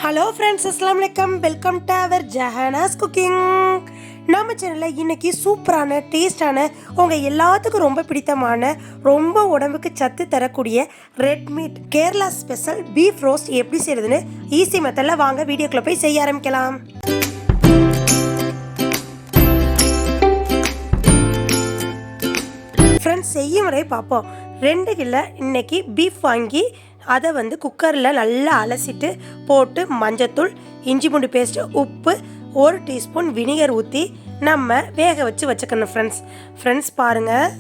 Hello friends, அஸ்ஸலாமு அலைக்கும். Welcome to our Jahana's cooking. நம்ம சேனலில் இன்றைக்கி சூப்பரான டேஸ்டான உங்கள் எல்லாத்துக்கும் ரொம்ப பிடித்தமான ரொம்ப உடம்புக்கு சத்து தரக்கூடிய red meat Kerala special beef roast எப்படி செய்கிறதுன்னு ஈஸி மெத்தடில் வாங்க வீடியோக்குள்ளே போய் செய்ய ஆரம்பிக்கலாம். ஃப்ரெண்ட்ஸ், செய்யும் முறை பார்ப்போம். 2 கிலோ இன்றைக்கி பீஃப் வாங்கி அதை குக்கரில் நல்லா அலசிட்டு போட்டு மஞ்சத்தூள், இஞ்சி பூண்டு பேஸ்ட்டு, உப்பு, 1 டீஸ்பூன் வினிகர் ஊற்றி நம்ம வேக வச்சுக்கணும். ஃப்ரெண்ட்ஸ் பாருங்கள்.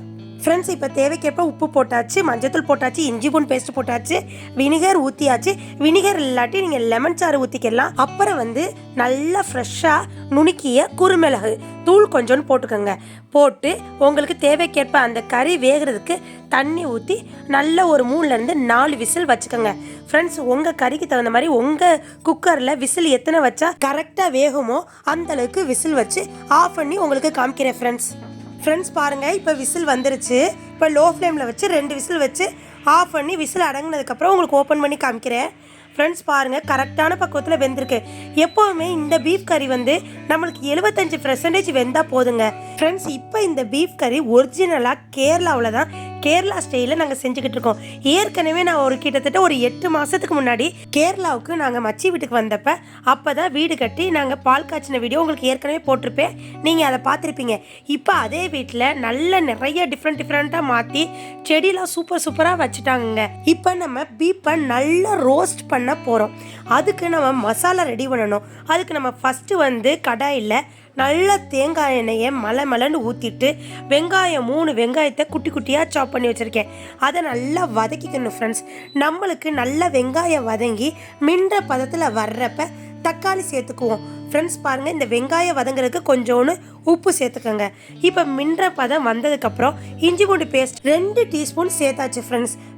ஃப்ரெண்ட்ஸ், இப்போ தேவைக்கேற்ப உப்பு போட்டாச்சு, மஞ்சத்தூள் போட்டாச்சு, இஞ்சி பூண்டு பேஸ்ட் போட்டாச்சு, வினிகர் ஊற்றியாச்சு. வினிகர் இல்லாட்டி நீங்கள் லெமன் சாறு ஊற்றிக்கலாம். அப்புறம் நல்லா ஃப்ரெஷ்ஷாக நுணுக்கிய குறுமிளகு தூள் கொஞ்சோன்னு போட்டுக்கோங்க. போட்டு உங்களுக்கு தேவைக்கேற்ப அந்த கறி வேகிறதுக்கு தண்ணி ஊற்றி நல்ல ஒரு 3-4 விசில் வச்சுக்கோங்க. ஃப்ரெண்ட்ஸ், உங்கள் கறிக்கு தகுந்த மாதிரி உங்கள் குக்கரில் விசில் எத்தனை வச்சா கரெக்டாக வேகுமோ அந்தளவுக்கு விசில் வச்சு ஆஃப் பண்ணி உங்களுக்கு காமிக்கிறேன். ஃப்ரெண்ட்ஸ் பாருங்கள், இப்போ விசில் வந்துருச்சு. இப்போ லோ ஃப்ளேமில் வச்சு 2 விசில் வச்சு ஆஃப் பண்ணி விசில் அடங்கினதுக்கப்புறம் உங்களுக்கு ஓப்பன் பண்ணி காமிக்கிறேன். ஃப்ரெண்ட்ஸ் பாருங்கள், கரெக்டான பக்குவத்தில் வெந்திருக்கு. எப்போவுமே இந்த பீஃப் கறி நம்மளுக்கு 75% வெந்தால் போதுங்க. ஃப்ரெண்ட்ஸ், இப்போ இந்த பீஃப் கறி ஒரிஜினலாக கேரளாவில் தான், கேரளா ஸ்டைலில் நாங்கள் செஞ்சுக்கிட்டு இருக்கோம். ஏற்கனவே நான் கிட்டத்தட்ட ஒரு 8 மாதத்துக்கு முன்னாடி கேரளாவுக்கு நாங்கள் மச்சி வீட்டுக்கு வந்தப்போ அப்போ தான் வீடு கட்டி நாங்கள் பால் காய்ச்சின வீடியோ உங்களுக்கு ஏற்கனவே போட்டிருப்பேன், நீங்கள் அதை பார்த்துருப்பீங்க. இப்போ அதே வீட்டில் நல்ல நிறைய டிஃப்ரெண்ட்டாக மாற்றி செடியெலாம் சூப்பராக வச்சுட்டாங்க. இப்போ நம்ம பீஃபை நல்லா ரோஸ்ட் பண்ண போகிறோம். அதுக்கு நம்ம மசாலா ரெடி பண்ணணும். அதுக்கு நம்ம ஃபஸ்ட்டு கடாயில் நல்ல தேங்காய் எண்ணெயை மலன்னு ஊற்றிட்டு வெங்காயம் 3 வெங்காயத்தை குட்டி குட்டியாக சாப் பண்ணி வச்சுருக்கேன். அதை நல்லா வதக்கிக்கணும். ஃப்ரெண்ட்ஸ், நம்மளுக்கு நல்ல வெங்காயம் வதங்கி மின்ற பதத்தில் வர்றப்ப தக்காளி சேர்த்துக்குவோம். ஃப்ரெண்ட்ஸ் பாருங்கள், இந்த வெங்காயம் வதங்குறதுக்கு கொஞ்சோன்னு உப்பு சேர்த்துக்கோங்க. இப்போ மின்ற பதம் வந்ததுக்கப்புறம் இஞ்சி பூண்டு பேஸ்ட் 2 டீஸ்பூன் சேர்த்தாச்சு.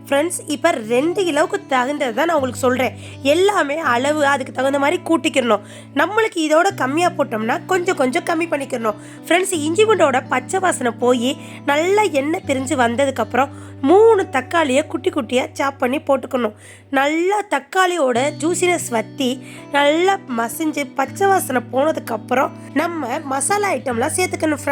ஃப்ரெண்ட்ஸ் இப்போ 2 கிலோவுக்கு தகுந்தது தான் நான் உங்களுக்கு சொல்கிறேன். எல்லாமே அளவு அதுக்கு தகுந்த மாதிரி கூட்டிக்கிறணும். நம்மளுக்கு இதோட கம்மியாக போட்டோம்னா கொஞ்சம் கம்மி பண்ணிக்கிறணும். ஃப்ரெண்ட்ஸ், இஞ்சி பூண்டோட பச்சை வாசனை போய் நல்லா எண்ணெய் பிரிஞ்சு வந்ததுக்கப்புறம் 3 தக்காளியை குட்டி குட்டியாக சாப் பண்ணி போட்டுக்கணும். நல்லா தக்காளியோட ஜூசினஸ் வற்றி நல்லா மசிஞ்சு பச்சை வாசனை போனதுக்கப்புறம் நம்ம மசாலா ஐட்டம்லாம் சேர்த்துக்கணும்.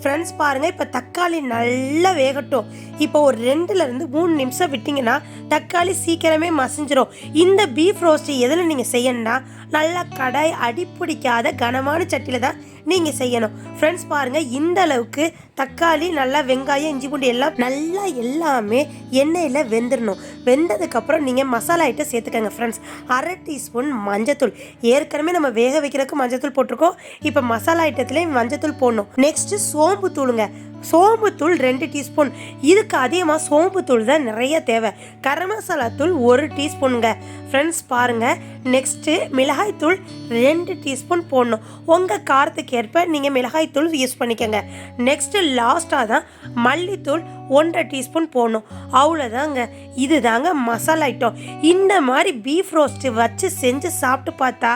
ஃப்ரெண்ட்ஸ் பாருங்கள், இப்போ தக்காளி நல்லா வேகட்டும். இப்போ ஒரு 2-3 நிமிஷம் விட்டிங்கன்னா தக்காளி சீக்கிரமே மசிஞ்சிரும். இந்த பீஃப் ரோஸ்ட்டு எதில் நீங்கள் செய்யணும்னா நல்லா கடாய் அடிப்பிடிக்காத கனமான சட்டியில் தான் நீங்கள் செய்யணும். ஃப்ரெண்ட்ஸ் பாருங்கள், இந்த அளவுக்கு தக்காளி நல்லா வெங்காயம் இஞ்சி பூண்டு எல்லாம் நல்லா எல்லாமே எண்ணெயில் வெந்துடணும். வெந்ததுக்கப்புறம் நீங்கள் மசாலா ஐட்டம் சேர்த்துக்கோங்க. ஃப்ரெண்ட்ஸ், 1/2 டீஸ்பூன் மஞ்சத்தூள். ஏற்கனவே நம்ம வேக வைக்கிறதுக்கு மஞ்சத்தூள் போட்டிருக்கோம். இப்போ மசாலா ஐட்டத்துலேயும் மஞ்சத்தூள் போடணும். நெக்ஸ்ட்டு சோம்பு தூளுங்க. சோம்பு தூள் 2 டீஸ்பூன். இதுக்கு அதிகமாக சோம்பு தூள் தான் நிறைய தேவை. கரம் மசாலா தூள் 1 டீஸ்பூனுங்க. ஃப்ரெண்ட்ஸ் பாருங்கள், நெக்ஸ்ட்டு மிளகாய் தூள் 2 டீஸ்பூன் போடணும். உங்கள் காரத்துக்கு ஏற்ப நீங்கள் மிளகாய் தூள் யூஸ் பண்ணிக்கோங்க. நெக்ஸ்ட்டு லாஸ்ட்டாக தான் மல்லித்தூள் 1/2 டீஸ்பூன் போடணும். அவ்வளோதாங்க. இது தாங்க மசாலா ஐட்டம். இந்த மாதிரி பீஃப் ரோஸ்ட்டு வச்சு செஞ்சு சாப்பிட்டு பார்த்தா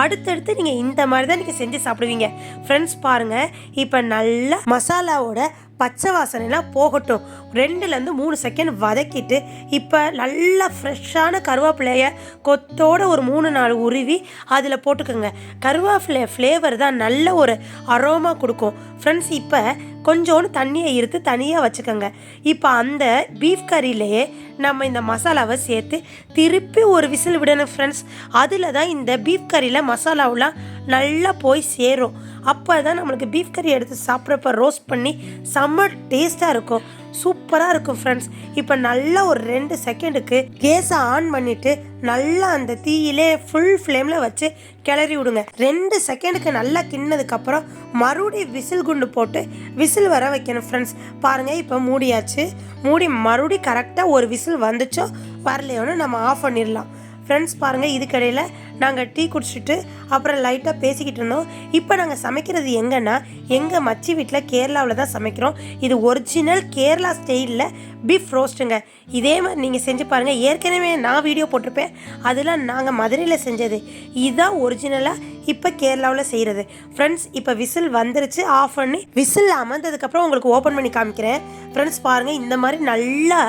அடுத்தடுத்து நீங்கள் இந்த மாதிரி தான் நீங்கள் செஞ்சு சாப்பிடுவீங்க. ஃப்ரெண்ட்ஸ் பாருங்கள், இப்போ நல்லா மசாலாவோட பச்சை வாசனைலாம் போகட்டும். 2-3 செகண்ட் வதக்கிட்டு இப்போ நல்லா ஃப்ரெஷ்ஷான கருவேப்பிலையை கொத்தோட ஒரு 3-4 உருவி அதில் போட்டுக்கோங்க. கருவேப்பிலை ஃப்ளேவர் தான் நல்ல ஒரு அரோமா கொடுக்கும். ஃப்ரெண்ட்ஸ், இப்போ கொஞ்சோன்னு தண்ணியை இருத்து தனியாக வச்சுக்கோங்க. இப்போ அந்த பீஃப் கறியிலேயே நம்ம இந்த மசாலாவை சேர்த்து திருப்பி ஒரு விசில் விடணும். ஃப்ரெண்ட்ஸ், அதில் தான் இந்த பீஃப் கறியில் மசாலாவெலாம் நல்லா போய் சேரும். அப்போ தான் நம்மளுக்கு பீஃப் கறி எடுத்து சாப்பிட்றப்ப ரோஸ்ட் பண்ணி செம்ம டேஸ்ட்டாக இருக்கும், சூப்பராக இருக்கும். ஃப்ரெண்ட்ஸ், இப்போ நல்லா ஒரு 2 செகண்டுக்கு கேஸை ஆன் பண்ணிவிட்டு நல்லா அந்த தீயிலே ஃபுல் ஃப்ளேமில் வச்சு கிளறி விடுங்க. 2 செகண்டுக்கு நல்லா கிண்ணதுக்கப்புறம் மறுபடியும் விசில் குண்டு போட்டு விசில் வர வைக்கணும். ஃப்ரெண்ட்ஸ் பாருங்கள், இப்போ மூடியாச்சு. மூடி மறுபடியும் கரெக்டாக ஒரு விசில் வந்துச்சோ வரலையோன்னு நம்ம ஆஃப் பண்ணிடலாம். ஃப்ரெண்ட்ஸ் பாருங்கள், இதுக்கடையில் நாங்கள் டீ குடிச்சிட்டு அப்புறம் லைட்டாக பேசிக்கிட்டு இருந்தோம். இப்போ நாங்கள் சமைக்கிறது எங்கன்னா எங்கள் மச்சி வீட்டில் கேரளாவில் தான் சமைக்கிறோம். இது ஒரிஜினல் கேரளா ஸ்டைலில் பீஃப் ரோஸ்ட்டுங்க. இதே மாதிரி நீங்கள் செஞ்சு பாருங்கள். ஏற்கனவே நான் வீடியோ போட்டிருப்பேன், அதெல்லாம் நாங்கள் மதுரையில் செஞ்சது. இதுதான் ஒரிஜினலாக இப்போ கேரளாவில் செய்கிறது. ஃப்ரெண்ட்ஸ், இப்போ விசில் வந்துருச்சு. ஆஃப் பண்ணி விசில் அமர்ந்ததுக்கப்புறம் உங்களுக்கு ஓப்பன் பண்ணி காமிக்கிறேன். ஃப்ரெண்ட்ஸ் பாருங்கள், இந்த மாதிரி நல்லா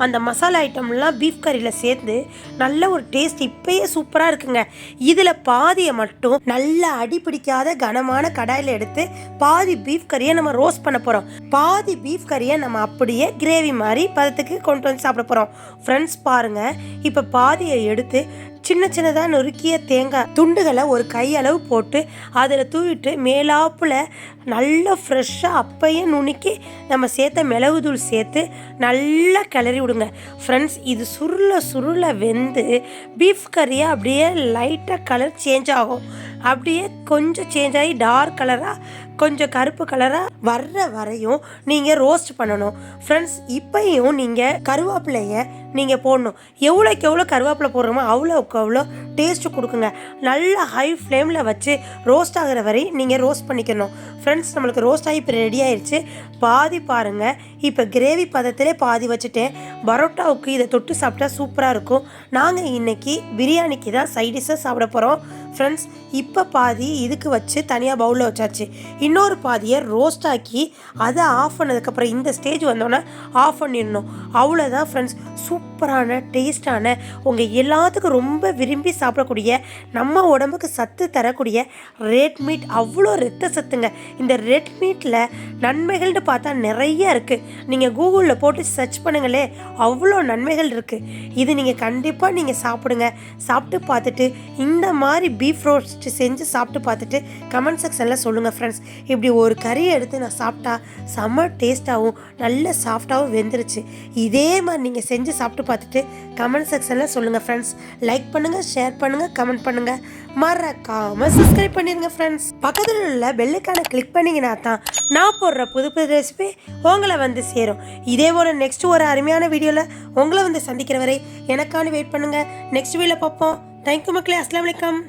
அந்த மசாலா ஐட்டம்லாம் பீஃப் கறியில் சேர்ந்து நல்ல ஒரு டேஸ்ட் இப்போயே சூப்பராக இருக்குங்க. இதில் பாதியை மட்டும் நல்லா அடிப்பிடிக்காத கனமான கடாயில் எடுத்து பாதி பீஃப் கறியை நம்ம ரோஸ்ட் பண்ண போகிறோம். பாதி பீஃப் கறியை நம்ம அப்படியே கிரேவி மாதிரி பதத்துக்கு கொண்டு வந்து சாப்பிட போகிறோம். ஃப்ரெண்ட்ஸ் பாருங்கள், இப்போ பாதியை எடுத்து சின்ன சின்னதாக நொறுக்கிய தேங்காய் துண்டுகளை ஒரு கையளவு போட்டு அதில் தூவிட்டு மேலாப்பில் நல்லா ஃப்ரெஷ்ஷாக அப்பையே நுணுக்கி நம்ம சேர்த்த மிளகுத்தூள் சேர்த்து நல்லா கிளறி விடுங்க. ஃப்ரெண்ட்ஸ், இது சுருள வெந்து பீஃப் கறியாக அப்படியே லைட்டாக கலர் சேஞ்ச் ஆகும். அப்படியே கொஞ்சம் சேஞ்ச் ஆகி டார்க் கலராக கொஞ்சம் கருப்பு கலராக வர்ற வரையும் நீங்கள் ரோஸ்ட் பண்ணணும். ஃப்ரெண்ட்ஸ், இப்பையும் நீங்கள் கருவேப்பிலையை நீங்கள் போடணும். எவ்வளோக்கு எவ்வளோ கருவேப்பிலை போடுறோமோ அவ்வளோக்கு அவ்வளோ டேஸ்ட்டு கொடுக்குங்க. நல்லா ஹை ஃப்ளேமில் வச்சு ரோஸ்ட் ஆகிற வரை நீங்கள் ரோஸ்ட் பண்ணிக்கணும். ஃப்ரெண்ட்ஸ், நம்மளுக்கு ரோஸ்ட் ஆகி இப்போ ரெடி ஆயிடுச்சு. பாதி பாருங்கள், இப்போ கிரேவி பதத்திலே பாதி வச்சுட்டேன். பரோட்டாவுக்கு இதை தொட்டு சாப்பிட்டா சூப்பராக இருக்கும். நாங்கள் இன்றைக்கி பிரியாணிக்கு தான் சைடிஷாக சாப்பிட போகிறோம். ஃப்ரெண்ட்ஸ், இப்போ பாதி இதுக்கு வச்சு தனியாக பவுலில் வச்சாச்சு. இன்னொரு பாதியை ரோஸ்ட் ஆக்கி அதை ஆஃப் பண்ணதுக்கப்புறம் இந்த ஸ்டேஜ் வந்தோன்னே ஆஃப் பண்ணிடணும். அவ்வளோதான் ஃப்ரெண்ட்ஸ். சூப்பரான டேஸ்டான உங்கள் எல்லாத்துக்கும் ரொம்ப விரும்பி சாப்பிடக்கூடிய நம்ம உடம்புக்கு சத்து தரக்கூடிய ரெட் மீட். அவ்வளோ ரத்த சத்துங்க. இந்த ரெட் மீட்டில் நன்மைகள்னு பார்த்தா நிறைய இருக்குது. நீங்கள் கூகுளில் போட்டு சர்ச் பண்ணுங்களே, அவ்வளோ நன்மைகள் இருக்குது. இது நீங்கள் கண்டிப்பாக நீங்கள் சாப்பிடுங்க. சாப்பிட்டு பார்த்துட்டு இந்த மாதிரி பீஃப் ரோஸ்ட் செஞ்சு சாப்பிட்டு பார்த்துட்டு கமெண்ட் செக்ஷனில் சொல்லுங்கள் ஃப்ரெண்ட்ஸ். இப்படி ஒரு கறியை எடுத்து நான் சாப்பிட்டா செம்ம டேஸ்ட்டாகவும் நல்ல சாஃப்டாகவும் வெந்துருச்சு. இதே மாதிரி நீங்கள் செஞ்சு சாப்பிட்டு பார்த்துட்டு கமெண்ட் செக்ஷனில் சொல்லுங்கள் ஃப்ரெண்ட்ஸ். லைக் பண்ணுங்கள், ஷேர் பண்ணுங்கள், கமெண்ட் பண்ணுங்கள், மறக்காமல் சப்ஸ்கிரைப் பண்ணிடுங்க ஃப்ரெண்ட்ஸ். பக்கத்தில் உள்ள பெல்லுக்கான கிளிக் பண்ணிங்கன்னா தான் நான் போடுற புது புது ரெசிபி உங்களை வந்து சேரும். இதே போல் நெக்ஸ்ட் ஒரு அருமையான வீடியோவில் உங்களை வந்து சந்திக்கிற வரை எனக்கான வெயிட் பண்ணுங்கள். நெக்ஸ்ட் வீடியோவில் பார்ப்போம். தேங்க்யூ மக்களே. அஸ்ஸலாமு அலைக்கும்.